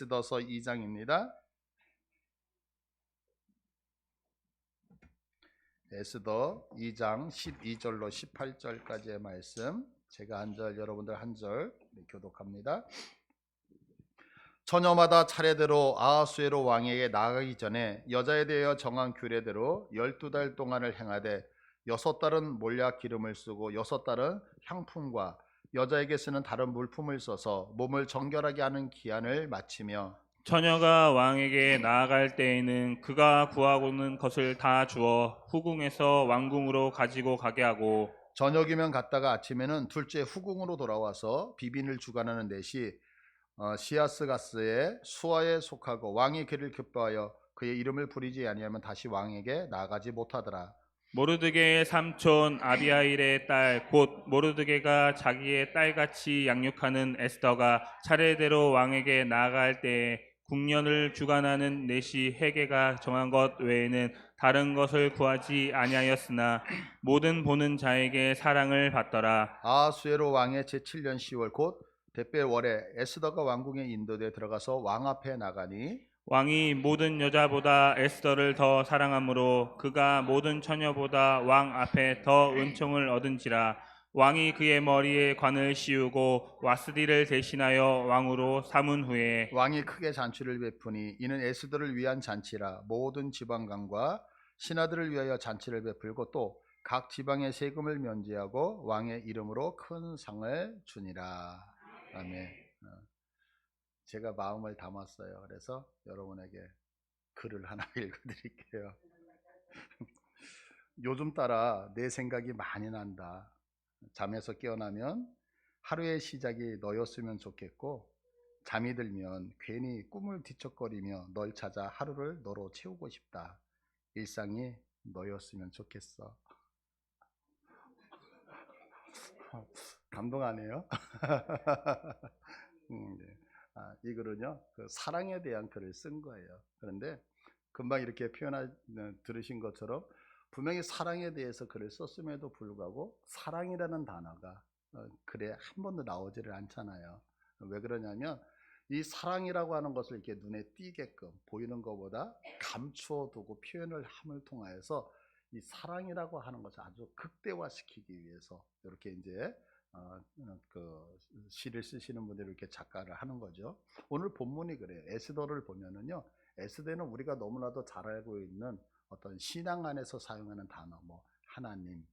에스더서 2장입니다. 에스더 2장 12절로 18절까지의 말씀, 제가 한 절, 여러분들 한 절 교독합니다. 처녀마다 차례대로 아하수에로 왕에게 나아가기 전에 여자에 대하여 정한 규례대로 12달 동안을 행하되 6달은 몰약 기름을 쓰고 6달은 향품과 여자에게 쓰는 다른 물품을 써서 몸을 정결하게 하는 기한을 마치며, 처녀가 왕에게 나아갈 때에는 그가 구하고는 것을 다 주어 후궁에서 왕궁으로 가지고 가게 하고, 저녁이면 갔다가 아침에는 둘째 후궁으로 돌아와서 비빈을 주관하는 넷이 시아스가스의 수하에 속하고 왕이 그를 기뻐하여 그의 이름을 부리지 아니하면 다시 왕에게 나아가지 못하더라. 모르드게의 삼촌 아비하일의 딸 곧 모르드게가 자기의 딸같이 양육하는 에스더가 차례대로 왕에게 나아갈 때에 궁년을 주관하는 넷이 헤게가 정한 것 외에는 다른 것을 구하지 아니하였으나 모든 보는 자에게 사랑을 받더라. 아하수에로 왕의 제7년 10월 곧 댓벨월에 에스더가 왕궁에 인도되어 들어가서 왕 앞에 나가니, 왕이 모든 여자보다 에스더를 더 사랑하므로 그가 모든 처녀보다 왕 앞에 더 은총을 얻은지라. 왕이 그의 머리에 관을 씌우고 와스디를 대신하여 왕으로 삼은 후에 왕이 크게 잔치를 베푸니 이는 에스더를 위한 잔치라. 모든 지방관과 신하들을 위하여 잔치를 베풀고 또 각 지방의 세금을 면제하고 왕의 이름으로 큰 상을 주니라. 아멘. 제가 마음을 담았어요. 그래서 여러분에게 글을 하나 읽어드릴게요. 요즘 따라 내 생각이 많이 난다. 잠에서 깨어나면 하루의 시작이 너였으면 좋겠고, 잠이 들면 괜히 꿈을 뒤척거리며 널 찾아 하루를 너로 채우고 싶다. 일상이 너였으면 좋겠어. 감동하네요. 네. 이 글은요, 그 사랑에 대한 글을 쓴 거예요. 그런데 금방 이렇게 들으신 것처럼 분명히 사랑에 대해서 글을 썼음에도 불구하고 사랑이라는 단어가 글에 한 번도 나오지를 않잖아요. 왜 그러냐면 이 사랑이라고 하는 것을 이렇게 눈에 띄게끔 보이는 것보다 감추어 두고 표현을 함을 통하여서 이 사랑이라고 하는 것을 아주 극대화시키기 위해서 이렇게 이제 그 시를 쓰시는 분들이 이렇게 작가를 하는 거죠. 오늘 본문이 그래요. 에스더를 보면은요, 에스더는 우리가 너무나도 잘 알고 있는 어떤 신앙 안에서 사용하는 단어, 뭐 하나님,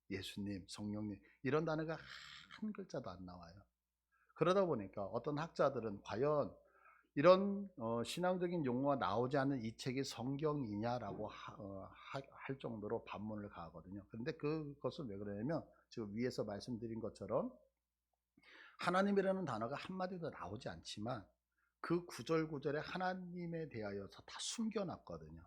예수님, 성령님 이런 단어가 한 글자도 안 나와요. 그러다 보니까 어떤 학자들은 과연 이런 신앙적인 용어가 나오지 않는 이 책이 성경이냐라고 할 정도로 반문을 가하거든요. 그런데 그것은 왜 그러냐면 지금 위에서 말씀드린 것처럼 하나님이라는 단어가 한마디도 나오지 않지만 그 구절구절에 하나님에 대하여서 다 숨겨놨거든요.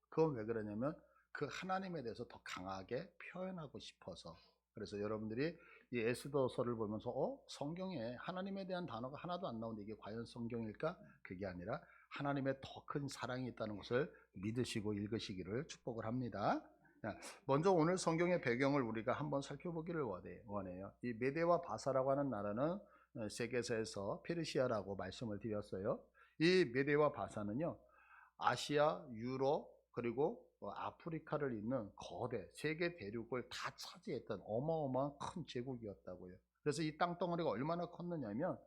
그건 왜 그러냐면 그 하나님에 대해서 더 강하게 표현하고 싶어서. 그래서 여러분들이 이 에스더서를 보면서 성경에 하나님에 대한 단어가 하나도 안 나오는데 이게 과연 성경일까? 그게 아니라 하나님의 더 큰 사랑이 있다는 것을 믿으시고 읽으시기를 축복을 합니다. 먼저 오늘 성경의 배경을 우리가 한번 살펴보기를 원해요. 이 메데와 바사라고 하는 나라는 세계사에서 페르시아라고 말씀을 드렸어요. 이 메데와 바사는요, 아시아, 유럽, 그리고 아프리카를 잇는 거대 세계 대륙을 다 차지했던 어마어마한 큰 제국이었다고요. 그래서 이 땅덩어리가 얼마나 컸느냐면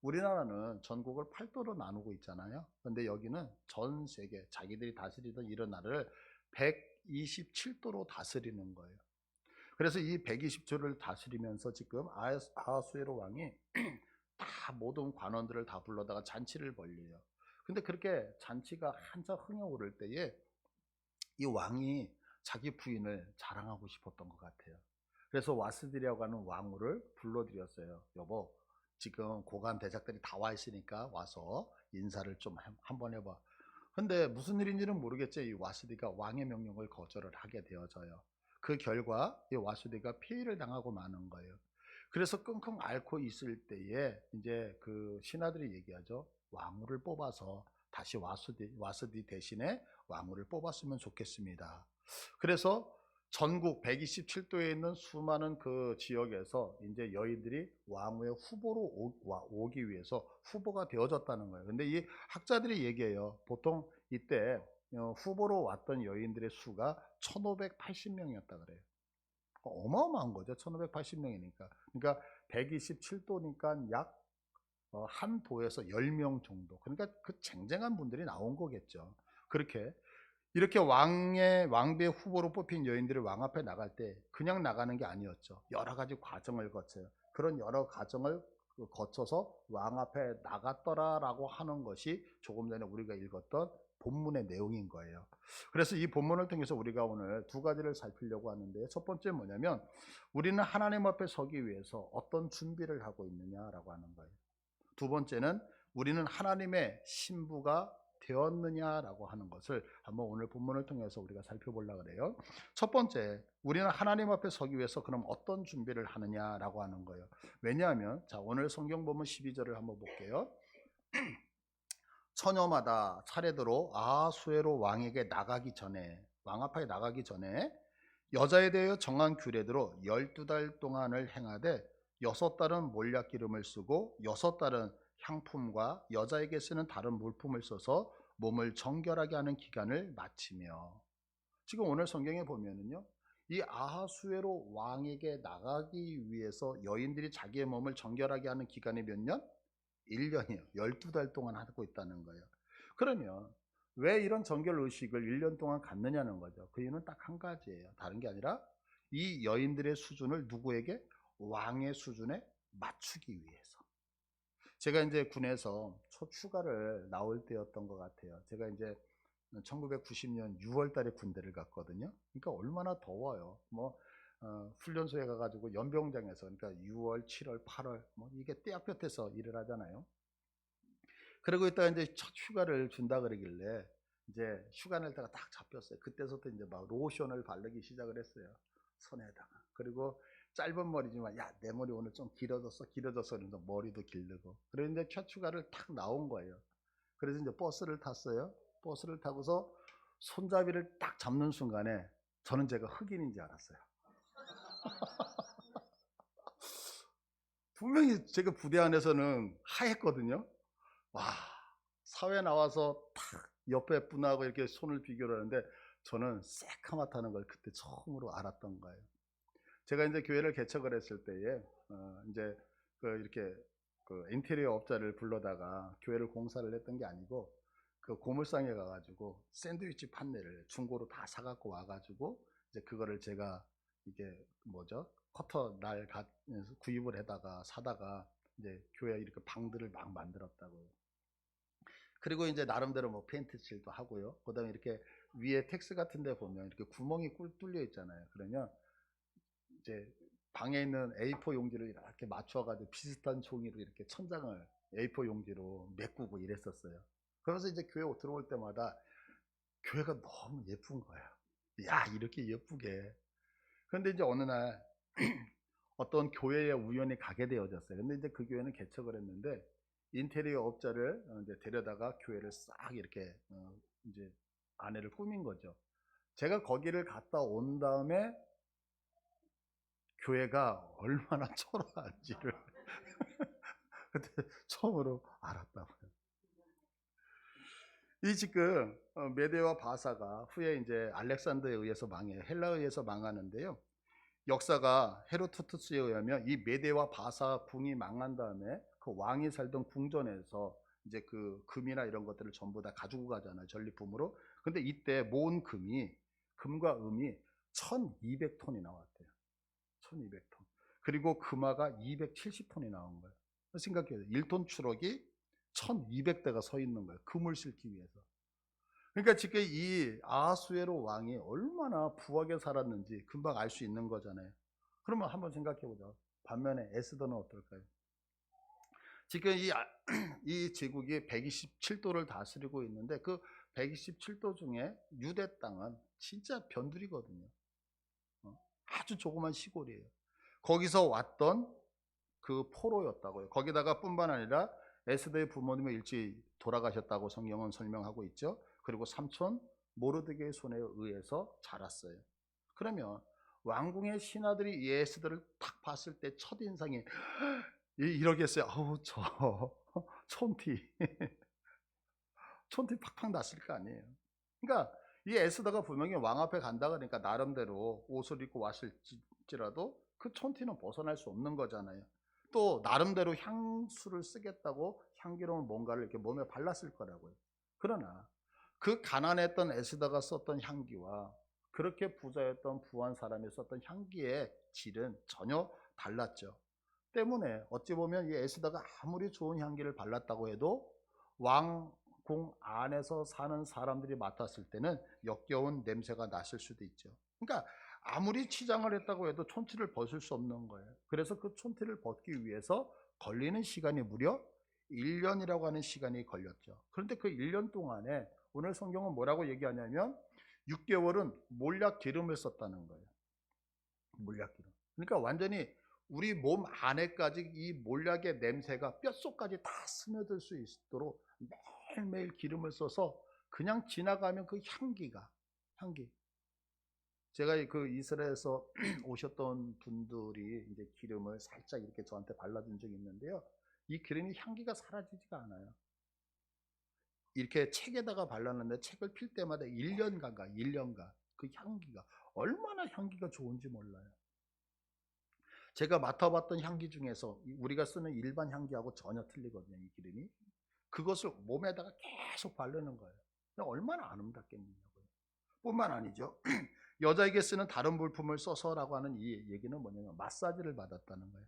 우리나라는 전국을 8도로 나누고 있잖아요. 그런데 여기는 전 세계 자기들이 다스리던 이런 나라를 127도로 다스리는 거예요. 그래서 이 120조를 다스리면서 지금 아하수에로 왕이 다 모든 관원들을 다 불러다가 잔치를 벌려요. 근데 그렇게 잔치가 한창 흥해오를 때에 이 왕이 자기 부인을 자랑하고 싶었던 것 같아요. 그래서 와스디라고 하는 왕후를 불러들였어요. 여보, 지금 고관 대작들이 다 와 있으니까 와서 인사를 좀 한번 해봐. 근데 무슨 일인지는 모르겠죠. 이 와스디가 왕의 명령을 거절을 하게 되어져요. 그 결과 이 와스디가 폐위를 당하고 마는 거예요. 그래서 끙끙 앓고 있을 때에 이제 그 신하들이 얘기하죠. 왕후를 뽑아서 다시 와스디 대신에 왕후를 뽑았으면 좋겠습니다. 그래서 전국 127도에 있는 수많은 그 지역에서 이제 여인들이 왕후의 후보로 오기 위해서 후보가 되어졌다는 거예요. 근데 이 학자들이 얘기해요. 보통 이때 후보로 왔던 여인들의 수가 1580명이었다 그래요. 어마어마한 거죠. 1580명이니까. 그러니까 127도니까 약 한 도에서 10명 정도. 그러니까 그 쟁쟁한 분들이 나온 거겠죠. 그렇게 이렇게 왕비의 후보로 뽑힌 여인들이 왕 앞에 나갈 때 그냥 나가는 게 아니었죠. 여러 가지 과정을 거쳐요. 그런 여러 과정을 거쳐서 왕 앞에 나갔더라라고 하는 것이 조금 전에 우리가 읽었던 본문의 내용인 거예요. 그래서 이 본문을 통해서 우리가 오늘 두 가지를 살피려고 하는데, 첫 번째 뭐냐면 우리는 하나님 앞에 서기 위해서 어떤 준비를 하고 있느냐라고 하는 거예요. 두 번째는 우리는 하나님의 신부가 되었느냐라고 하는 것을 한번 오늘 본문을 통해서 우리가 살펴보려고 그래요. 첫 번째, 우리는 하나님 앞에 서기 위해서 그럼 어떤 준비를 하느냐라고 하는 거예요. 왜냐하면 자, 오늘 성경 본문 12절을 한번 볼게요. 처녀마다 차례대로 아하수에로 왕에게 나가기 전에, 왕 앞에 나가기 전에 여자에 대하여 정한 규례대로 12달 동안을 행하되 6달은 몰약 기름을 쓰고 6달은 향품과 여자에게 쓰는 다른 물품을 써서 몸을 정결하게 하는 기간을 마치며, 지금 오늘 성경에 보면은요, 이 아하수에로 왕에게 나가기 위해서 여인들이 자기의 몸을 정결하게 하는 기간이 몇 년? 1년이에요. 12달 동안 하고 있다는 거예요. 그러면 왜 이런 정결 의식을 1년 동안 갖느냐는 거죠. 그 이유는 딱 한 가지예요. 다른 게 아니라 이 여인들의 수준을 누구에게? 왕의 수준에 맞추기 위해서. 제가 이제 군에서 첫 휴가를 나올 때였던 것 같아요. 제가 이제 1990년 6월 달에 군대를 갔거든요. 그러니까 얼마나 더워요. 훈련소에 가가지고 연병장에서, 그러니까 6월, 7월, 8월, 이게 떼약볕에서 일을 하잖아요. 그러고 있다가 이제 첫 휴가를 준다 그러길래 이제 휴가 낼 때가 딱 잡혔어요. 그때부터 이제 막 로션을 바르기 시작을 했어요. 손에다가. 그리고 짧은 머리지만, 야, 내 머리 오늘 좀 길어졌어. 그러면서 머리도 기르고. 그래서 이제 첫 휴가를 탁 나온 거예요. 그래서 이제 버스를 탔어요. 버스를 타고서 손잡이를 딱 잡는 순간에 저는 제가 흑인인지 알았어요. 분명히 제가 부대 안에서는 하였거든요. 와, 사회 나와서 탁 옆에 분하고 이렇게 손을 비교를 하는데 저는 새카맣다는 걸 그때 처음으로 알았던 거예요. 제가 이제 교회를 개척을 했을 때에 이제 이렇게 인테리어 업자를 불러다가 교회를 공사를 했던 게 아니고, 그 고물상에 가가지고 샌드위치 판넬을 중고로 다 사갖고 와가지고 이제 그거를 제가 이게 뭐죠? 커터 날 구입을 해다가 사다가 이제 교회 이렇게 방들을 막 만들었다고요. 그리고 이제 나름대로 페인트 칠도 하고요. 그다음에 이렇게 위에 텍스 같은 데 보면 이렇게 구멍이 꿀 뚫려 있잖아요. 그러면 이제 방에 있는 A4 용지를 이렇게 맞춰가지고 비슷한 종이로 이렇게 천장을 A4 용지로 메꾸고 이랬었어요. 그러면서 이제 교회 들어올 때마다 교회가 너무 예쁜 거예요. 야, 이렇게 예쁘게. 그런데 이제 어느 날 어떤 교회에 우연히 가게 되어졌어요. 근데 이제 그 교회는 개척을 했는데 인테리어 업자를 이제 데려다가 교회를 싹 이렇게 이제 안에를 꾸민 거죠. 제가 거기를 갔다 온 다음에 교회가 얼마나 초라한지를 그때 처음으로 알았다고요. 이 지금 메데와 바사가 후에 이제 알렉산더에 의해서 망해요. 헬라에 의해서 망하는데요. 역사가 헤로도투스에 의하면 이 메데와 바사 궁이 망한 다음에 그 왕이 살던 궁전에서 이제 그 금이나 이런 것들을 전부 다 가지고 가잖아요. 전리품으로. 근데 이때 모은 금과 음이 1200톤이 나왔대요. 1200톤. 그리고 금화가 270톤이 나온 거예요. 생각해요. 1톤 추럭이 1200대가 서 있는 거예요. 금을 싣기 위해서. 그러니까 지금 이 아하수에로 왕이 얼마나 부하게 살았는지 금방 알 수 있는 거잖아요. 그러면 한번 생각해 보자. 반면에 에스더는 어떨까요? 지금 이 제국이 127도를 다스리고 있는데 그 127도 중에 유대 땅은 진짜 변두리거든요. 아주 조그만 시골이에요. 거기서 왔던 그 포로였다고요. 거기다가 뿐만 아니라 에스더의 부모님이 일찍 돌아가셨다고 성경은 설명하고 있죠. 그리고 삼촌 모르드게의 손에 의해서 자랐어요. 그러면 왕궁의 신하들이 이 에스더를 딱 봤을 때 첫인상이 이러겠어요. 어우, 저 촌티 촌티 팍팍 났을 거 아니에요. 그러니까 이 에스더가 분명히 왕 앞에 간다 그러니까 나름대로 옷을 입고 왔을지라도 그 촌티는 벗어날 수 없는 거잖아요. 또 나름대로 향수를 쓰겠다고 향기로운 뭔가를 이렇게 몸에 발랐을 거라고요. 그러나 그 가난했던 에스더가 썼던 향기와 그렇게 부자였던 부한 사람이 썼던 향기의 질은 전혀 달랐죠. 때문에 어찌 보면 이 에스더가 아무리 좋은 향기를 발랐다고 해도 왕궁 안에서 사는 사람들이 맡았을 때는 역겨운 냄새가 났을 수도 있죠. 그러니까 아무리 치장을 했다고 해도 촌티를 벗을 수 없는 거예요. 그래서 그 촌티를 벗기 위해서 걸리는 시간이 무려 1년이라고 하는 시간이 걸렸죠. 그런데 그 1년 동안에 오늘 성경은 뭐라고 얘기하냐면 6개월은 몰약 기름을 썼다는 거예요. 몰약 기름. 그러니까 완전히 우리 몸 안에까지 이 몰약의 냄새가 뼛속까지 다 스며들 수 있도록 매일매일 기름을 써서 그냥 지나가면 그 향기. 제가 그 이스라엘에서 오셨던 분들이 이제 기름을 살짝 이렇게 저한테 발라준 적이 있는데요. 이 기름이 향기가 사라지지가 않아요. 이렇게 책에다가 발랐는데 책을 필 때마다 1년간 그 향기가 얼마나 향기가 좋은지 몰라요. 제가 맡아봤던 향기 중에서 우리가 쓰는 일반 향기하고 전혀 틀리거든요. 이 기름이. 그것을 몸에다가 계속 바르는 거예요. 얼마나 아름답겠냐고요. 뿐만 아니죠. 여자에게 쓰는 다른 물품을 써서라고 하는 이 얘기는 뭐냐면 마사지를 받았다는 거예요.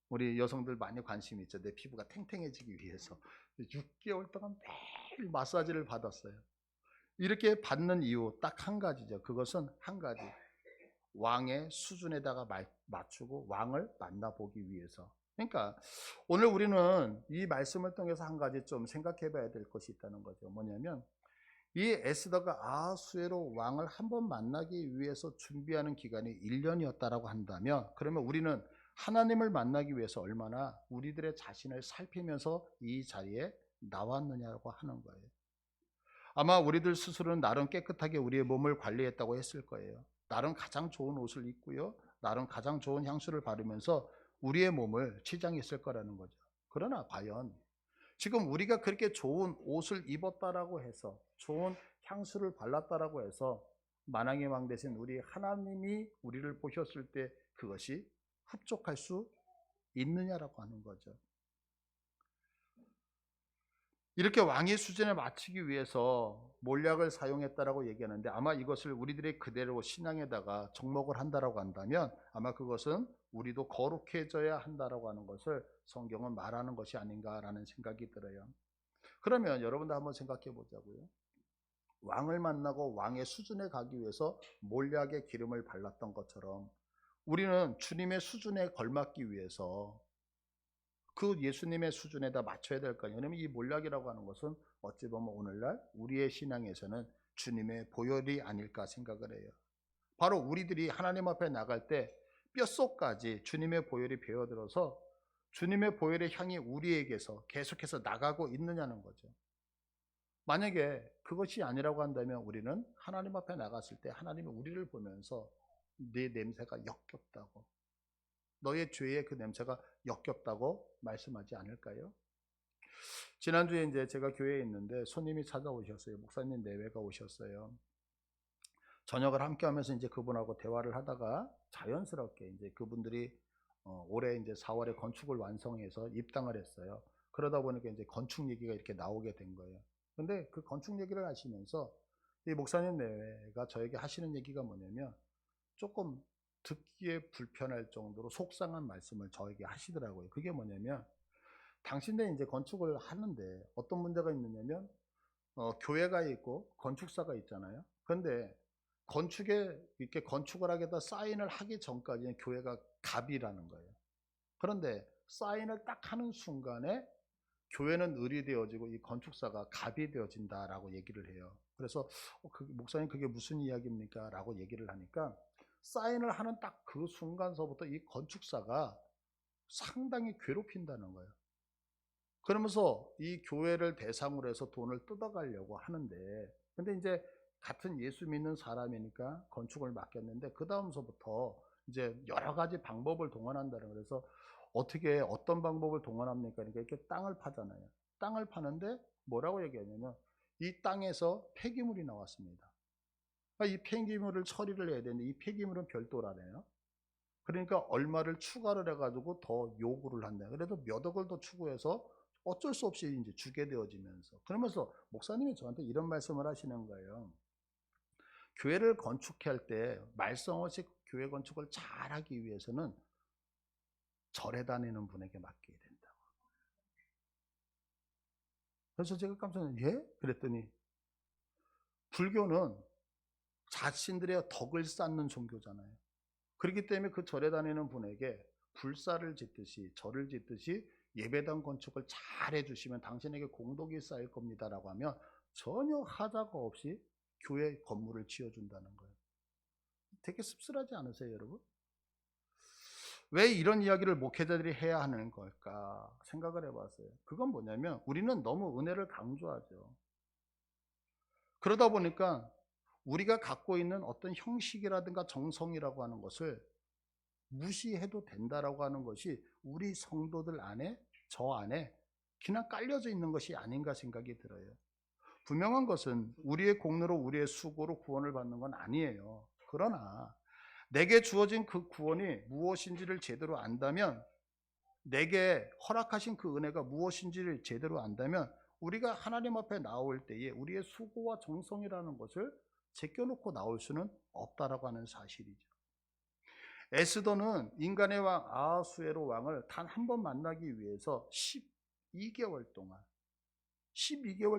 우리 여성들 많이 관심이 있죠. 내 피부가 탱탱해지기 위해서 6개월 동안 매일 마사지를 받았어요. 이렇게 받는 이유 딱 한 가지죠. 그것은 한 가지. 왕의 수준에다가 맞추고 왕을 만나보기 위해서. 그러니까 오늘 우리는 이 말씀을 통해서 한 가지 좀 생각해 봐야 될 것이 있다는 거죠. 뭐냐면 이 에스더가 아하수에로 왕을 한번 만나기 위해서 준비하는 기간이 1년이었다라고 한다면 그러면 우리는 하나님을 만나기 위해서 얼마나 우리들의 자신을 살피면서 이 자리에 나왔느냐고 하는 거예요. 아마 우리들 스스로는 나름 깨끗하게 우리의 몸을 관리했다고 했을 거예요. 나름 가장 좋은 옷을 입고요. 나름 가장 좋은 향수를 바르면서 우리의 몸을 치장했을 거라는 거죠. 그러나 과연 지금 우리가 그렇게 좋은 옷을 입었다라고 해서 좋은 향수를 발랐다라고 해서 만왕의 왕 대신 우리 하나님이 우리를 보셨을 때 그것이 흡족할 수 있느냐라고 하는 거죠. 이렇게 왕의 수준에 맞추기 위해서 몰약을 사용했다라고 얘기하는데 아마 이것을 우리들이 그대로 신앙에다가 접목을 한다라고 한다면 아마 그것은 우리도 거룩해져야 한다라고 하는 것을 성경은 말하는 것이 아닌가라는 생각이 들어요. 그러면 여러분도 한번 생각해 보자고요. 왕을 만나고 왕의 수준에 가기 위해서 몰약의 기름을 발랐던 것처럼 우리는 주님의 수준에 걸맞기 위해서 그 예수님의 수준에다 맞춰야 될 거 아니에요. 왜냐하면 이 몰약이라고 하는 것은 어찌 보면 오늘날 우리의 신앙에서는 주님의 보혈이 아닐까 생각을 해요. 바로 우리들이 하나님 앞에 나갈 때 뼛속까지 주님의 보혈이 배어들어서 주님의 보혈의 향이 우리에게서 계속해서 나가고 있느냐는 거죠. 만약에 그것이 아니라고 한다면 우리는 하나님 앞에 나갔을 때 하나님이 우리를 보면서 네 냄새가 역겹다고, 너의 죄의 그 냄새가 역겹다고 말씀하지 않을까요? 지난주에 이제 제가 교회에 있는데 손님이 찾아오셨어요. 목사님 내외가 오셨어요. 저녁을 함께 하면서 이제 그분하고 대화를 하다가 자연스럽게 이제 그분들이 올해 이제 4월에 건축을 완성해서 입당을 했어요. 그러다 보니까 이제 건축 얘기가 이렇게 나오게 된 거예요. 근데 그 건축 얘기를 하시면서 이 목사님 내외가 저에게 하시는 얘기가 뭐냐면 조금 듣기에 불편할 정도로 속상한 말씀을 저에게 하시더라고요. 그게 뭐냐면 당신네 이제 건축을 하는데 어떤 문제가 있느냐면 교회가 있고 건축사가 있잖아요. 그런데 건축에 이렇게 건축을 하겠다 사인을 하기 전까지는 교회가 갑이라는 거예요. 그런데 사인을 딱 하는 순간에 교회는 을이 되어지고 이 건축사가 갑이 되어진다라고 얘기를 해요. 그래서 목사님 그게 무슨 이야기입니까? 라고 얘기를 하니까 사인을 하는 딱 그 순간서부터 이 건축사가 상당히 괴롭힌다는 거예요. 그러면서 이 교회를 대상으로 해서 돈을 뜯어가려고 하는데 근데 이제 같은 예수 믿는 사람이니까 건축을 맡겼는데 그 다음서부터 이제 여러 가지 방법을 동원한다는 거예요. 그래서 어떻게 어떤 방법을 동원합니까? 그러니까 이렇게 땅을 파잖아요. 땅을 파는데 뭐라고 얘기하냐면 이 땅에서 폐기물이 나왔습니다. 그러니까 이 폐기물을 처리를 해야 되는데 이 폐기물은 별도라네요. 그러니까 얼마를 추가를 해가지고 더 요구를 한다. 그래도 몇 억을 더 추구해서 어쩔 수 없이 이제 주게 되어지면서 그러면서 목사님이 저한테 이런 말씀을 하시는 거예요. 교회를 건축할 때 말썽없이 교회 건축을 잘하기 위해서는 절에 다니는 분에게 맡겨야 된다고. 그래서 제가 깜짝 놀랐어요. 예? 그랬더니 불교는 자신들의 덕을 쌓는 종교잖아요. 그렇기 때문에 그 절에 다니는 분에게 불사를 짓듯이 절을 짓듯이 예배당 건축을 잘 해주시면 당신에게 공덕이 쌓일 겁니다라고 하면 전혀 하자가 없이 교회 건물을 지어준다는 거예요. 되게 씁쓸하지 않으세요, 여러분? 왜 이런 이야기를 목회자들이 해야 하는 걸까 생각을 해봤어요. 그건 뭐냐면 우리는 너무 은혜를 강조하죠. 그러다 보니까 우리가 갖고 있는 어떤 형식이라든가 정성이라고 하는 것을 무시해도 된다라고 하는 것이 우리 성도들 안에, 저 안에 그냥 깔려져 있는 것이 아닌가 생각이 들어요. 분명한 것은 우리의 공로로 우리의 수고로 구원을 받는 건 아니에요. 그러나 내게 주어진 그 구원이 무엇인지를 제대로 안다면, 내게 허락하신 그 은혜가 무엇인지를 제대로 안다면 우리가 하나님 앞에 나올 때에 우리의 수고와 정성이라는 것을 제껴놓고 나올 수는 없다라고 하는 사실이죠. 에스더는 인간의 왕 아하수에로 왕을 단 한 번 만나기 위해서 12개월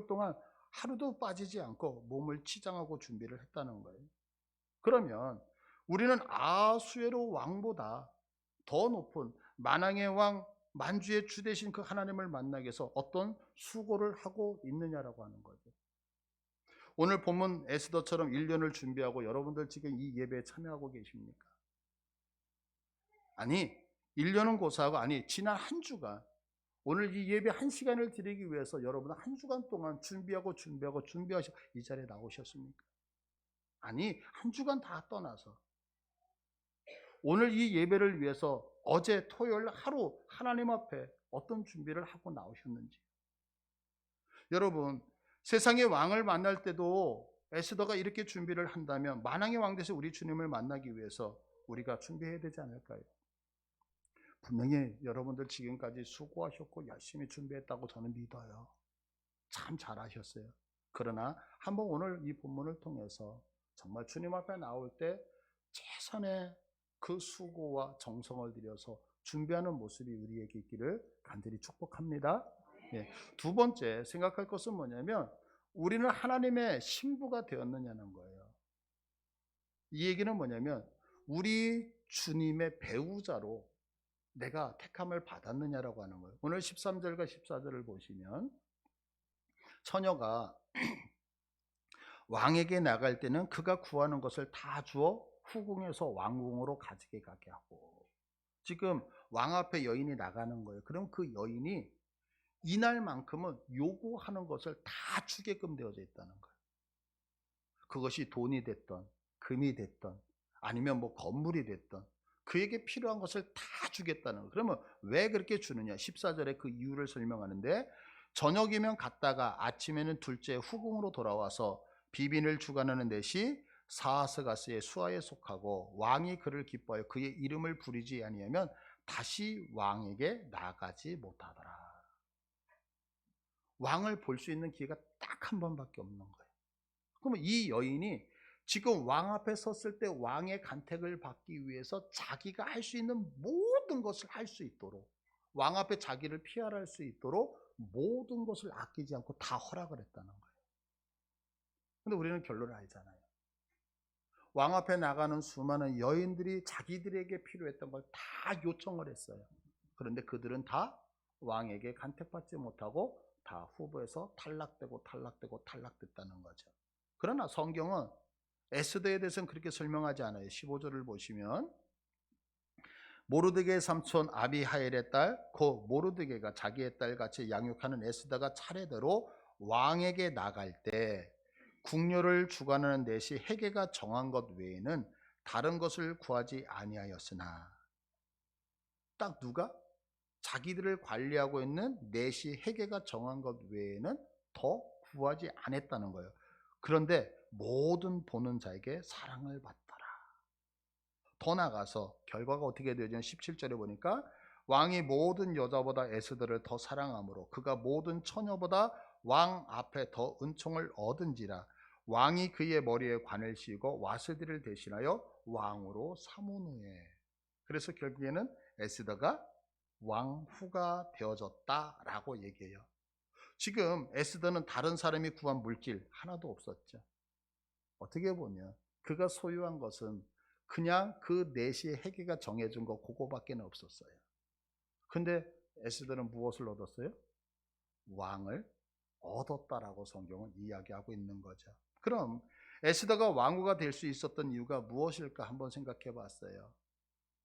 동안 하루도 빠지지 않고 몸을 치장하고 준비를 했다는 거예요. 그러면 우리는 아하수에로 왕보다 더 높은 만왕의 왕 만주의 주 되신 그 하나님을 만나기 위해서 어떤 수고를 하고 있느냐라고 하는 거죠. 오늘 본문 에스더처럼 1년을 준비하고 여러분들 지금 이 예배에 참여하고 계십니까? 아니, 1년은 고사하고, 아니, 지난 한 주간, 오늘 이 예배 1시간을 드리기 위해서 여러분은 한 주간 동안 준비하셔 이 자리에 나오셨습니까? 아니, 한 주간 다 떠나서 오늘 이 예배를 위해서 어제 토요일 하루 하나님 앞에 어떤 준비를 하고 나오셨는지. 여러분, 세상의 왕을 만날 때도 에스더가 이렇게 준비를 한다면 만왕의 왕 되신 우리 주님을 만나기 위해서 우리가 준비해야 되지 않을까요? 분명히 여러분들 지금까지 수고하셨고 열심히 준비했다고 저는 믿어요. 참 잘하셨어요. 그러나 한번 오늘 이 본문을 통해서 정말 주님 앞에 나올 때 최선의 그 수고와 정성을 들여서 준비하는 모습이 우리에게 있기를 간절히 축복합니다. 예. 두 번째 생각할 것은 뭐냐면 우리는 하나님의 신부가 되었느냐는 거예요. 이 얘기는 뭐냐면 우리 주님의 배우자로 내가 택함을 받았느냐라고 하는 거예요. 오늘 13절과 14절을 보시면 처녀가 왕에게 나갈 때는 그가 구하는 것을 다 주어 후궁에서 왕궁으로 가지게 가게 하고, 지금 왕 앞에 여인이 나가는 거예요. 그럼 그 여인이 이날만큼은 요구하는 것을 다 주게끔 되어져 있다는 거예요. 그것이 돈이 됐던 금이 됐던 아니면 뭐 건물이 됐던 그에게 필요한 것을 다 주겠다는 거예요. 그러면 왜 그렇게 주느냐? 14절에 그 이유를 설명하는데 저녁이면 갔다가 아침에는 둘째 후궁으로 돌아와서 비빈을 주관하는 넷이 사하스가스의 수하에 속하고 왕이 그를 기뻐하여 그의 이름을 부리지 아니하면 다시 왕에게 나가지 못하더라. 왕을 볼 수 있는 기회가 딱 한 번밖에 없는 거예요. 그러면 이 여인이 지금 왕 앞에 섰을 때 왕의 간택을 받기 위해서 자기가 할 수 있는 모든 것을 할 수 있도록, 왕 앞에 자기를 피할할 수 있도록 모든 것을 아끼지 않고 다 허락을 했다는 거예요. 근데 우리는 결론을 알잖아요. 왕 앞에 나가는 수많은 여인들이 자기들에게 필요했던 걸 다 요청을 했어요. 그런데 그들은 다 왕에게 간택받지 못하고 다 후보에서 탈락됐다는 거죠. 그러나 성경은 에스더에 대해서는 그렇게 설명하지 않아요. 15절을 보시면 모르드게의 삼촌 아비하일의 딸 곧 모르드게가 자기의 딸같이 양육하는 에스더가 차례대로 왕에게 나갈 때 궁녀를 주관하는 넷이 헤게가 정한 것 외에는 다른 것을 구하지 아니하였으나, 딱 누가? 자기들을 관리하고 있는 넷이 헤게가 정한 것 외에는 더 구하지 않았다는 거예요. 그런데 모든 보는 자에게 사랑을 받더라. 더 나가서 결과가 어떻게 되죠? 17절에 보니까 왕이 모든 여자보다 에스더를 더 사랑하므로 그가 모든 처녀보다 왕 앞에 더 은총을 얻은지라. 왕이 그의 머리에 관을 씌우고 와스디를 대신하여 왕으로 삼은 후에, 그래서 결국에는 에스더가 왕후가 되어졌다라고 얘기해요. 지금 에스더는 다른 사람이 구한 물질 하나도 없었죠. 어떻게 보면 그가 소유한 것은 그냥 그 넷이 헤게가 정해준 거 그거밖에 없었어요. 근데 에스더는 무엇을 얻었어요? 왕을 얻었다라고 성경은 이야기하고 있는 거죠. 그럼 에스더가 왕후가 될 수 있었던 이유가 무엇일까 한번 생각해 봤어요.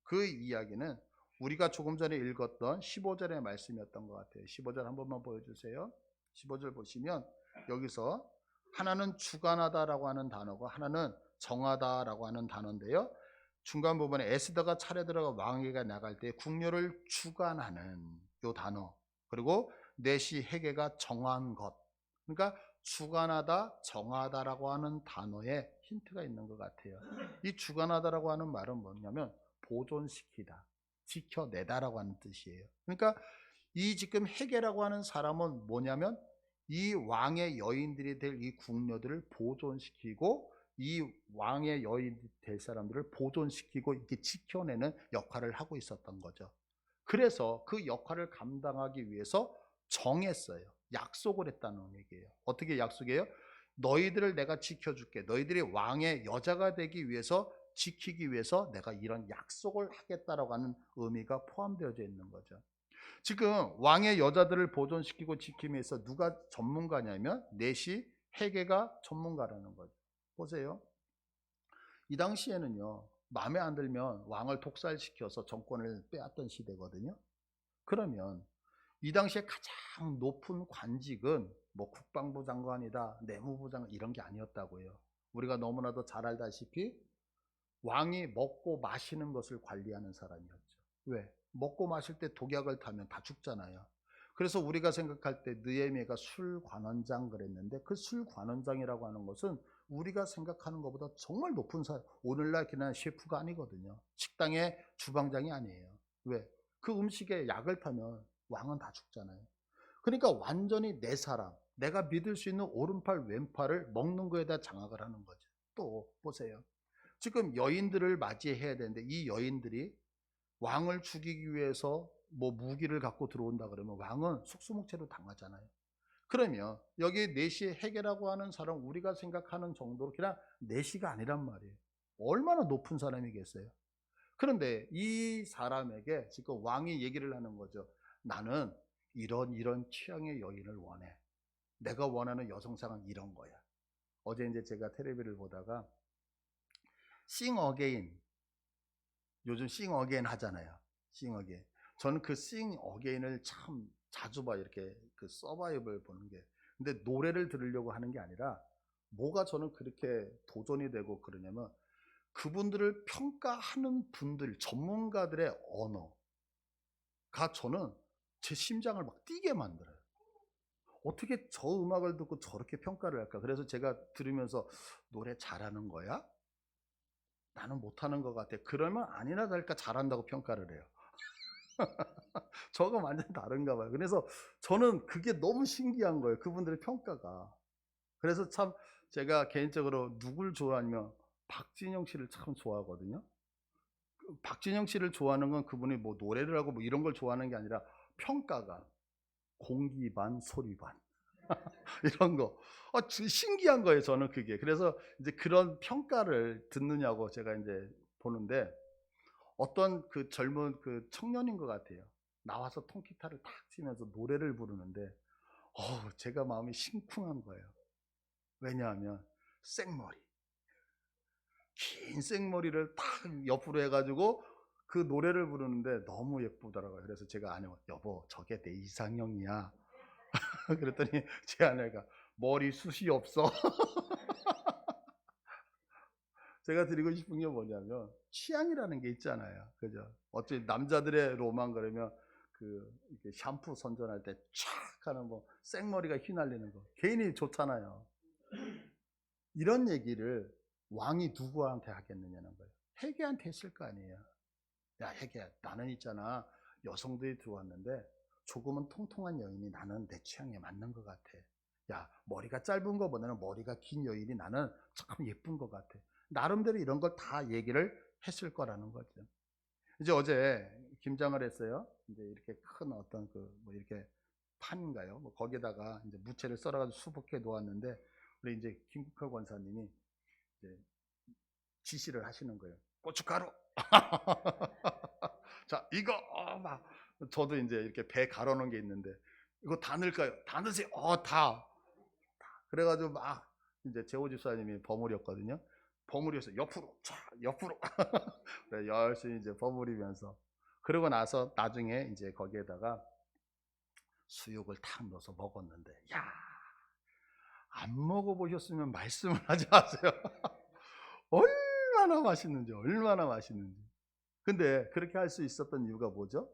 그 이야기는 우리가 조금 전에 읽었던 15절의 말씀이었던 것 같아요. 15절 한 번만 보여주세요. 15절 보시면 여기서 하나는 주관하다라고 하는 단어고 하나는 정하다라고 하는 단어인데요. 중간 부분에 에스더가 차례 들어가 왕에게 나갈 때 궁녀를 주관하는 요 단어, 그리고 넷이 헤게가 정한 것, 그러니까 주관하다, 정하다라고 하는 단어에 힌트가 있는 것 같아요. 이 주관하다라고 하는 말은 뭐냐면 보존시키다, 지켜내다라고 하는 뜻이에요. 그러니까 이 지금 헤게라고 하는 사람은 뭐냐면 이 왕의 여인들이 될 이 궁녀들을 보존시키고 이 왕의 여인이 될 사람들을 보존시키고 이렇게 지켜내는 역할을 하고 있었던 거죠. 그래서 그 역할을 감당하기 위해서 정했어요. 약속을 했다는 얘기예요. 어떻게 약속해요? 너희들을 내가 지켜줄게. 너희들이 왕의 여자가 되기 위해서, 지키기 위해서 내가 이런 약속을 하겠다라고 하는 의미가 포함되어져 있는 거죠. 지금 왕의 여자들을 보존시키고 지키기 위해서 누가 전문가냐면 넷이 헤게가 전문가라는 거죠. 보세요. 이 당시에는요, 마음에 안 들면 왕을 독살시켜서 정권을 빼앗던 시대거든요. 그러면 이 당시에 가장 높은 관직은 뭐 국방부 장관이다, 내무부 장관 이런 게 아니었다고요. 우리가 너무나도 잘 알다시피 왕이 먹고 마시는 것을 관리하는 사람이었죠. 왜? 먹고 마실 때 독약을 타면 다 죽잖아요. 그래서 우리가 생각할 때 느헤미야가 술관원장 그랬는데 그 술관원장이라고 하는 것은 우리가 생각하는 것보다 정말 높은 사람, 오늘날 그냥 셰프가 아니거든요. 식당의 주방장이 아니에요. 왜? 그 음식에 약을 타면 왕은 다 죽잖아요. 그러니까 완전히 내 사람, 내가 믿을 수 있는 오른팔 왼팔을 먹는 거에다 장악을 하는 거죠. 또 보세요. 지금 여인들을 맞이해야 되는데 이 여인들이 왕을 죽이기 위해서 뭐 무기를 갖고 들어온다 그러면 왕은 속수무책으로 당하잖아요. 그러면 여기 내시 헤게라고 하는 사람, 우리가 생각하는 정도로 그냥 내시가 아니란 말이에요. 얼마나 높은 사람이겠어요. 그런데 이 사람에게 지금 왕이 얘기를 하는 거죠. 나는 이런 취향의 여인을 원해. 내가 원하는 여성상은 이런 거야. 어제 이제 제가 텔레비를 보다가 싱 어게인, 요즘 싱 어게인 하잖아요. 싱 어게인. 저는 그 싱 어게인을 참 자주 봐요. 이렇게 그 서바이벌 보는 게. 근데 노래를 들으려고 하는 게 아니라 뭐가 저는 그렇게 도전이 되고 그러냐면 그분들을 평가하는 분들, 전문가들의 언어가 저는 제 심장을 막 뛰게 만들어요. 어떻게 저 음악을 듣고 저렇게 평가를 할까? 그래서 제가 들으면서 노래 잘하는 거야? 나는 못하는 것 같아. 그러면 아니나 다를까 잘한다고 평가를 해요. 저가 완전 다른가 봐요. 그래서 저는 그게 너무 신기한 거예요. 그분들의 평가가. 그래서 참 제가 개인적으로 누굴 좋아하냐면 박진영 씨를 참 좋아하거든요. 박진영 씨를 좋아하는 건 그분이 뭐 노래를 하고 뭐 이런 걸 좋아하는 게 아니라 평가가 공기 반 소리 반 이런 거. 신기한 거예요, 저는 그게. 그래서 이제 그런 평가를 듣느냐고 제가 이제 보는데 어떤 그 젊은 그 청년인 것 같아요. 나와서 통기타를 탁 치면서 노래를 부르는데 제가 마음이 심쿵한 거예요. 왜냐하면 생머리, 긴 생머리를 딱 옆으로 해가지고 그 노래를 부르는데 너무 예쁘더라고요. 그래서 제가 아내 여보 저게 내 이상형이야. 그랬더니 제 아내가 머리 숱이 없어. 제가 드리고 싶은 게 뭐냐면 취향이라는 게 있잖아요. 그죠? 어찌 남자들의 로망 그러면 이렇게 샴푸 선전할 때 촥 하는 뭐 생머리가 휘날리는 거. 개인이 좋잖아요. 이런 얘기를 왕이 누구한테 하겠느냐는 거예요. 해계한테 했을 거 아니에요. 야, 해계야, 나는 있잖아. 여성들이 들어왔는데 조금은 통통한 여인이 나는 내 취향에 맞는 것 같아. 야, 머리가 짧은 것보다는 머리가 긴 여인이 나는 참 예쁜 것 같아. 나름대로 이런 걸 다 얘기를 했을 거라는 거죠. 이제 어제 김장을 했어요. 이제 이렇게 큰 어떤 뭐 이렇게 판인가요? 뭐 거기다가 이제 무채를 썰어가지고 수북해 놓았는데 우리 이제 김국화 권사님이 이제 지시를 하시는 거예요. 고춧가루. 자, 이거 막 저도 이제 이렇게 배 갈아놓은 게 있는데 이거 다 넣을까요? 다 넣으세요. 다. 그래가지고 막 이제 재호 집사님이 버무렸거든요. 버무려서 옆으로 자 옆으로 그래, 열심히 이제 버무리면서 그러고 나서 나중에 이제 거기에다가 수육을 탁 넣어서 먹었는데 야, 안 먹어보셨으면 말씀을 하지 마세요. 얼마나 맛있는지 얼마나 맛있는지. 근데 그렇게 할 수 있었던 이유가 뭐죠?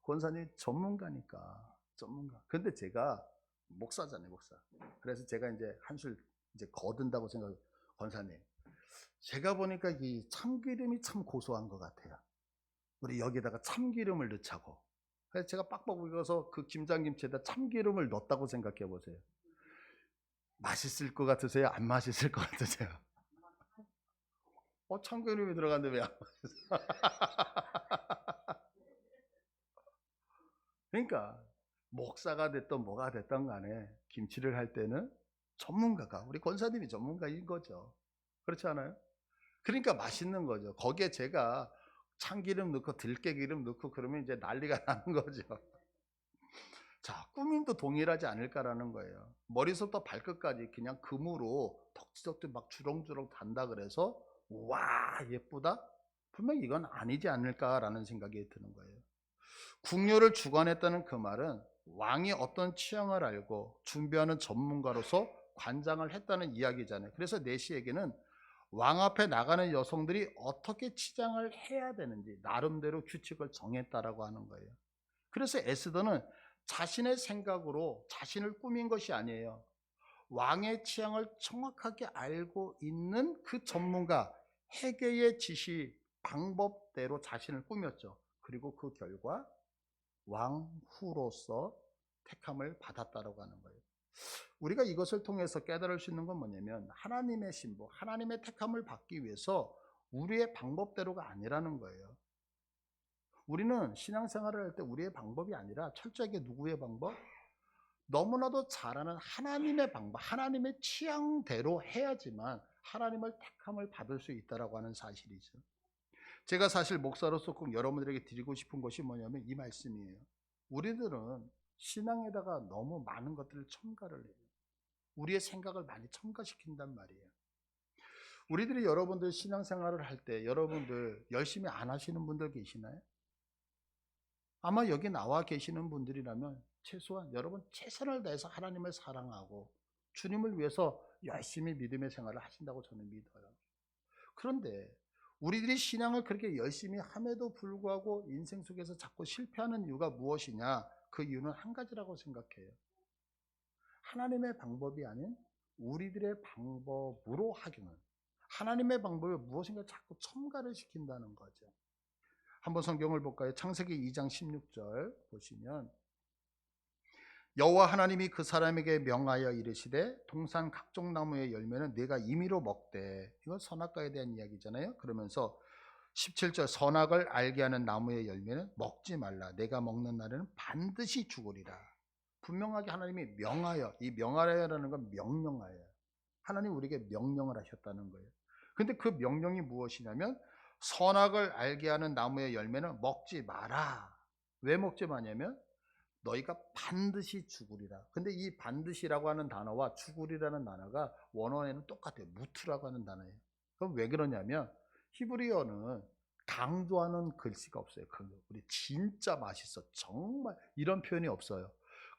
권사님 전문가니까. 전문가. 근데 제가 목사잖아요, 목사. 그래서 제가 이제 한술 이제 거둔다고 생각해요. 권사님, 제가 보니까 이 참기름이 참 고소한 것 같아요. 우리 여기다가 참기름을 넣자고. 그래서 제가 빡빡 우겨서 그 김장김치에다 참기름을 넣었다고 생각해 보세요. 맛있을 것 같으세요? 안 맛있을 것 같으세요? 참기름이 들어갔는데 왜 안 맛있어? 그러니까 목사가 됐던 뭐가 됐던 간에 김치를 할 때는 전문가가, 우리 권사님이 전문가인 거죠. 그렇지 않아요? 그러니까 맛있는 거죠. 거기에 제가 참기름 넣고 들깨기름 넣고 그러면 이제 난리가 나는 거죠. 자, 꾸밈도 동일하지 않을까라는 거예요. 머리부터 발끝까지 그냥 금으로 덕지덕지 막 주렁주렁 단다 그래서 와 예쁘다? 분명히 이건 아니지 않을까라는 생각이 드는 거예요. 궁녀를 주관했다는 그 말은 왕이 어떤 취향을 알고 준비하는 전문가로서 관장을 했다는 이야기잖아요. 그래서 내시에게는 왕 앞에 나가는 여성들이 어떻게 치장을 해야 되는지 나름대로 규칙을 정했다라고 하는 거예요. 그래서 에스더는 자신의 생각으로 자신을 꾸민 것이 아니에요. 왕의 취향을 정확하게 알고 있는 그 전문가 해계의 지시 방법대로 자신을 꾸몄죠. 그리고 그 결과 왕후로서 택함을 받았다라고 하는 거예요. 우리가 이것을 통해서 깨달을 수 있는 건 뭐냐면 하나님의 신부, 하나님의 택함을 받기 위해서 우리의 방법대로가 아니라는 거예요. 우리는 신앙생활을 할 때 우리의 방법이 아니라 철저하게 누구의 방법? 너무나도 잘 아는 하나님의 방법, 하나님의 취향대로 해야지만 하나님을 택함을 받을 수 있다라고 하는 사실이죠. 제가 사실 목사로서 꼭 여러분들에게 드리고 싶은 것이 뭐냐면 이 말씀이에요. 우리들은 신앙에다가 너무 많은 것들을 첨가를 해요. 우리의 생각을 많이 첨가시킨단 말이에요. 우리들이 여러분들 신앙생활을 할 때 여러분들 열심히 안 하시는 분들 계시나요? 아마 여기 나와 계시는 분들이라면 최소한 여러분 최선을 다해서 하나님을 사랑하고 주님을 위해서 열심히 믿음의 생활을 하신다고 저는 믿어요. 그런데 우리들이 신앙을 그렇게 열심히 함에도 불구하고 인생 속에서 자꾸 실패하는 이유가 무엇이냐? 그 이유는 한 가지라고 생각해요. 하나님의 방법이 아닌 우리들의 방법으로 하기는 하나님의 방법에 무엇인가 자꾸 첨가를 시킨다는 거죠. 한번 성경을 볼까요? 창세기 2장 16절 보시면 여호와 하나님이 그 사람에게 명하여 이르시되 동산 각종 나무의 열매는 네가 임의로 먹되, 이건 선악과에 대한 이야기잖아요. 그러면서 17절 선악을 알게 하는 나무의 열매는 먹지 말라. 내가 먹는 날에는 반드시 죽으리라. 분명하게 하나님이 명하여, 이 명하여라는 건 명령하여요. 하나님 우리에게 명령을 하셨다는 거예요. 근데 그 명령이 무엇이냐면 선악을 알게 하는 나무의 열매는 먹지 마라. 왜 먹지 마냐면 너희가 반드시 죽으리라. 근데 이 반드시라고 하는 단어와 죽으리라는 단어가 원어에는 똑같아요. 무트라고 하는 단어예요. 그럼 왜 그러냐면 히브리어는 강조하는 글씨가 없어요. 우리 진짜 맛있어. 정말 이런 표현이 없어요.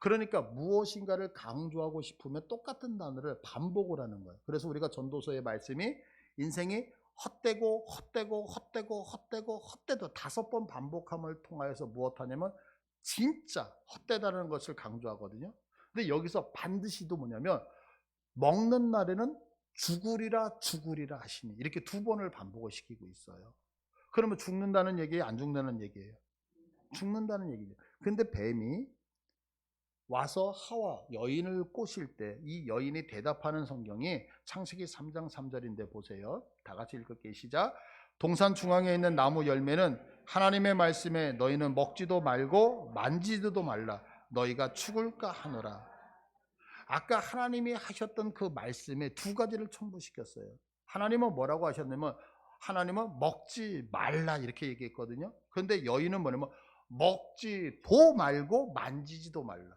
그러니까 무엇인가를 강조하고 싶으면 똑같은 단어를 반복을 하는 거예요. 그래서 우리가 전도서의 말씀이 인생이 헛되고 헛되고 헛되고 헛되고 헛되도 5번 반복함을 통하여서 무엇하냐면 진짜 헛되다는 것을 강조하거든요. 근데 여기서 반드시도 뭐냐면 먹는 날에는 죽으리라 죽으리라 하시니 이렇게 2번을 반복을 시키고 있어요. 그러면 죽는다는 얘기예요? 안 죽는다는 얘기예요? 죽는다는 얘기죠. 근데 뱀이 와서 하와 여인을 꼬실 때 이 여인이 대답하는 성경이 창세기 3장 3절인데 보세요. 다 같이 읽을게요. 시작. 동산 중앙에 있는 나무 열매는 하나님의 말씀에 너희는 먹지도 말고 만지지도 말라. 너희가 죽을까 하노라. 아까 하나님이 하셨던 그 말씀에 2가지를 첨부시켰어요. 하나님은 뭐라고 하셨냐면 하나님은 먹지 말라 이렇게 얘기했거든요. 그런데 여인은 뭐냐면 먹지도 말고 만지지도 말라.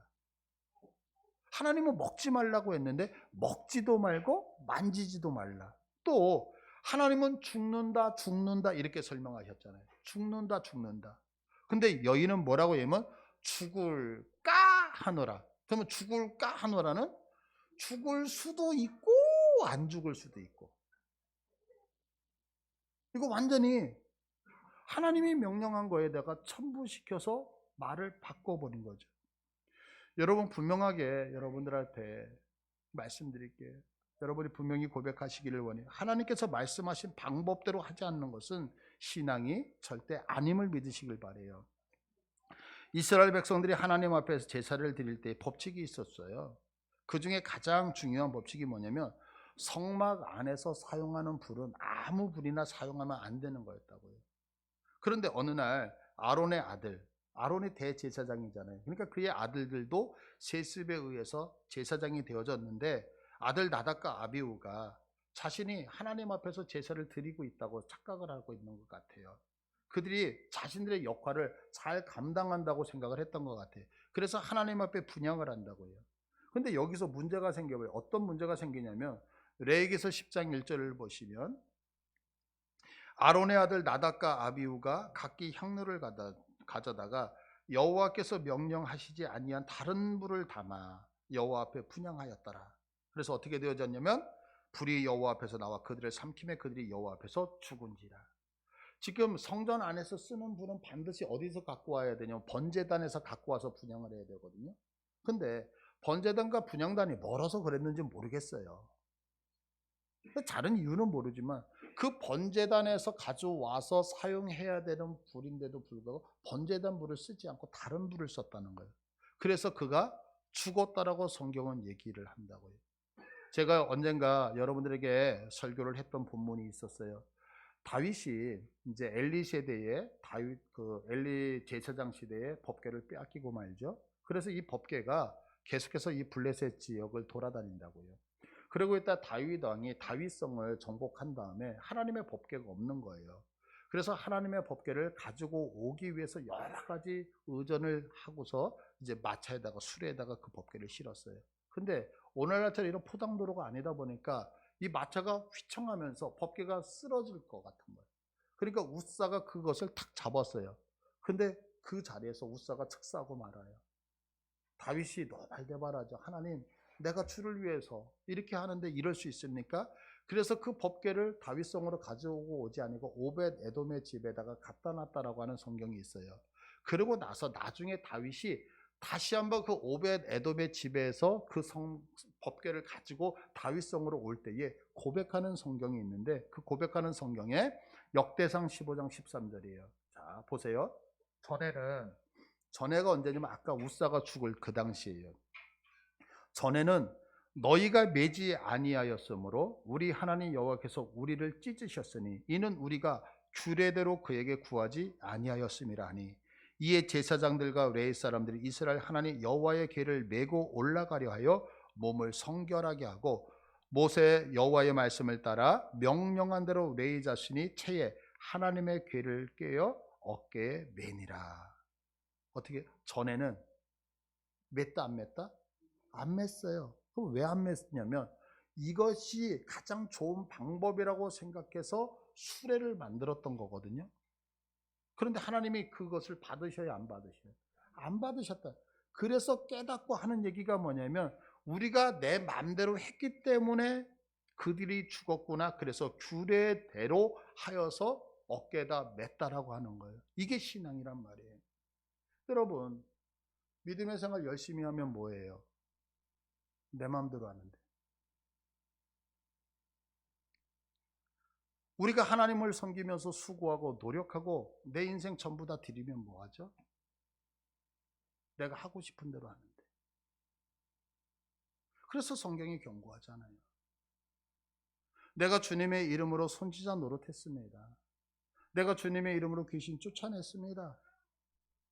하나님은 먹지 말라고 했는데 먹지도 말고 만지지도 말라. 또 하나님은 죽는다 죽는다 이렇게 설명하셨잖아요. 죽는다 죽는다. 근데 여인은 뭐라고 하냐면 죽을까 하노라. 그러면 죽을까 하노라는 죽을 수도 있고 안 죽을 수도 있고. 이거 완전히 하나님이 명령한 거에다가 첨부시켜서 말을 바꿔버린 거죠. 여러분 분명하게 여러분들한테 말씀드릴게요. 여러분이 분명히 고백하시기를 원해요. 하나님께서 말씀하신 방법대로 하지 않는 것은 신앙이 절대 아님을 믿으시길 바라요. 이스라엘 백성들이 하나님 앞에서 제사를 드릴 때 법칙이 있었어요. 그 중에 가장 중요한 법칙이 뭐냐면 성막 안에서 사용하는 불은 아무 불이나 사용하면 안 되는 거였다고요. 그런데 어느 날 아론의 아들, 아론이 대제사장이잖아요. 그러니까 그의 아들들도 세습에 의해서 제사장이 되어졌는데 아들 나답과 아비후가 자신이 하나님 앞에서 제사를 드리고 있다고 착각을 하고 있는 것 같아요. 그들이 자신들의 역할을 잘 감당한다고 생각을 했던 것 같아요. 그래서 하나님 앞에 분향을 한다고요. 근데 여기서 문제가 생겨요. 어떤 문제가 생기냐면 레위기서 10장 1절을 보시면 아론의 아들 나답과 아비후가 각기 향로를 가져다가 여호와께서 명령하시지 아니한 다른 불을 담아 여호와 앞에 분향하였더라. 그래서 어떻게 되어졌냐면 불이 여호와 앞에서 나와 그들을 삼킴에 그들이 여호와 앞에서 죽은지라. 지금 성전 안에서 쓰는 불은 반드시 어디서 갖고 와야 되냐면 번제단에서 갖고 와서 분향을 해야 되거든요. 근데 번제단과 분향단이 멀어서 그랬는지 모르겠어요. 다른 이유는 모르지만 그 번제단에서 가져와서 사용해야 되는 불인데도 불구하고 번제단 불을 쓰지 않고 다른 불을 썼다는 거예요. 그래서 그가 죽었다라고 성경은 얘기를 한다고요. 제가 언젠가 여러분들에게 설교를 했던 본문이 있었어요. 다윗이 이제 엘리 세대에 엘리 제사장 시대에 법궤를 빼앗기고 말죠. 그래서 이 법궤가 계속해서 이 블레셋 지역을 돌아다닌다고요. 그러고 있다 다윗 왕이 다윗성을 정복한 다음에 하나님의 법궤가 없는 거예요. 그래서 하나님의 법궤를 가지고 오기 위해서 여러 가지 의전을 하고서 이제 마차에다가 수레에다가 그 법궤를 실었어요. 근데 오늘날처럼 이런 포장도로가 아니다 보니까 이 마차가 휘청하면서 법궤가 쓰러질 것 같은 거예요. 그러니까 웃사가 그것을 탁 잡았어요. 근데 그 자리에서 웃사가 즉사하고 말아요. 다윗이 노발대발하죠. 하나님, 내가 주를 위해서 이렇게 하는데 이럴 수 있습니까? 그래서 그 법궤를 다윗성으로 가져오고 오지 아니고 오벳 에돔의 집에다가 갖다 놨다라고 하는 성경이 있어요. 그러고 나서 나중에 다윗이 다시 한번 그 오벳 에돔의 집에서 그 법궤를 가지고 다윗성으로 올 때에 고백하는 성경이 있는데 그 고백하는 성경에 역대상 15장 13절이에요. 자, 보세요. 전에가 언제냐면 아까 웃사가 죽을 그 당시예요. 전에는 너희가 매지 아니하였으므로 우리 하나님 여호와께서 우리를 찢으셨으니 이는 우리가 규례대로 그에게 구하지 아니하였음이라 하니 이에 제사장들과 레위 사람들이 이스라엘 하나님 여호와의 궤를 메고 올라가려 하여 몸을 성결하게 하고 모세 여호와의 말씀을 따라 명령한 대로 레위 자신이 채에 하나님의 궤를 꿰어 어깨에 매니라. 어떻게 전에는 맸다 안 맸다? 안 맸어요. 그럼 왜 안 맸냐면 이것이 가장 좋은 방법이라고 생각해서 수레를 만들었던 거거든요. 그런데 하나님이 그것을 받으셔야 안 받으셔요? 안 받으셨다. 그래서 깨닫고 하는 얘기가 뭐냐면 우리가 내 마음대로 했기 때문에 그들이 죽었구나. 그래서 규례대로 하여서 어깨에다 맸다라고 하는 거예요. 이게 신앙이란 말이에요. 여러분, 믿음의 생활 열심히 하면 뭐예요? 내 마음대로 하는데. 우리가 하나님을 섬기면서 수고하고 노력하고 내 인생 전부 다 드리면 뭐하죠? 내가 하고 싶은 대로 하는데. 그래서 성경이 경고하잖아요. 내가 주님의 이름으로 선지자 노릇했습니다. 내가 주님의 이름으로 귀신 쫓아냈습니다.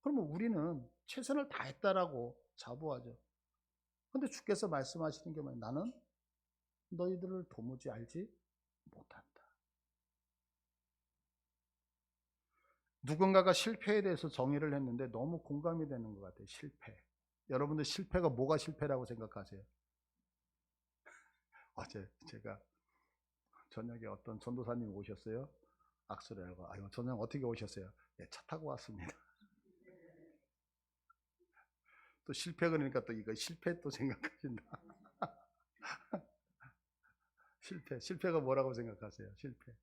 그러면 우리는 최선을 다했다라고 자부하죠. 그런데 주께서 말씀하시는 게 뭐예요? 나는 너희들을 도무지 알지 못한다. 누군가가 실패에 대해서 정의를 했는데 너무 공감이 되는 것 같아요. 실패. 여러분들 실패가 뭐가 실패라고 생각하세요? 어제 제가 저녁에 어떤 전도사님이 오셨어요. 악수를 하고, 아유, 저녁 어떻게 오셨어요? 네, 차 타고 왔습니다. 또 실패 그러니까 또 이거 실패 또 생각하신다. 실패가 뭐라고 생각하세요? 실패.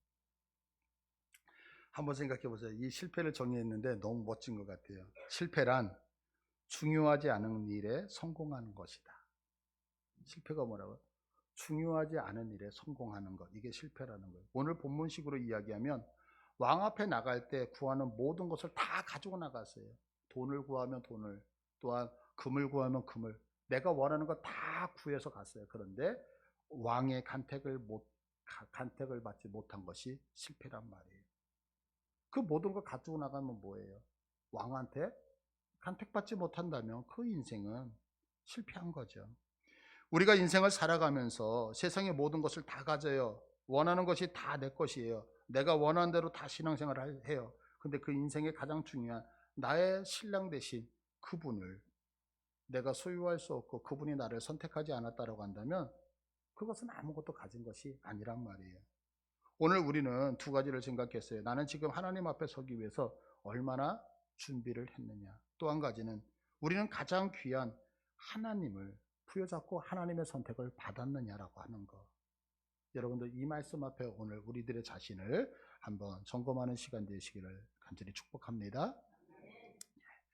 한번 생각해 보세요. 이 실패를 정의했는데 너무 멋진 것 같아요. 실패란 중요하지 않은 일에 성공하는 것이다. 실패가 뭐라고요? 중요하지 않은 일에 성공하는 것. 이게 실패라는 거예요. 오늘 본문식으로 이야기하면 왕 앞에 나갈 때 구하는 모든 것을 다 가지고 나갔어요. 돈을 구하면 돈을, 또한 금을 구하면 금을, 내가 원하는 거 다 구해서 갔어요. 그런데 왕의 간택을 받지 못한 것이 실패란 말이에요. 그 모든 걸 가지고 나가면 뭐예요? 왕한테 간택받지 못한다면 그 인생은 실패한 거죠. 우리가 인생을 살아가면서 세상의 모든 것을 다 가져요. 원하는 것이 다 내 것이에요. 내가 원하는 대로 다 신앙생활을 해요. 근데 그 인생의 가장 중요한 나의 신랑 대신 그분을 내가 소유할 수 없고 그분이 나를 선택하지 않았다고 한다면 그것은 아무것도 가진 것이 아니란 말이에요. 오늘 우리는 두 가지를 생각했어요. 나는 지금 하나님 앞에 서기 위해서 얼마나 준비를 했느냐. 또 한 가지는 우리는 가장 귀한 하나님을 부여잡고 하나님의 선택을 받았느냐라고 하는 것. 여러분들 이 말씀 앞에 오늘 우리들의 자신을 한번 점검하는 시간 되시기를 간절히 축복합니다.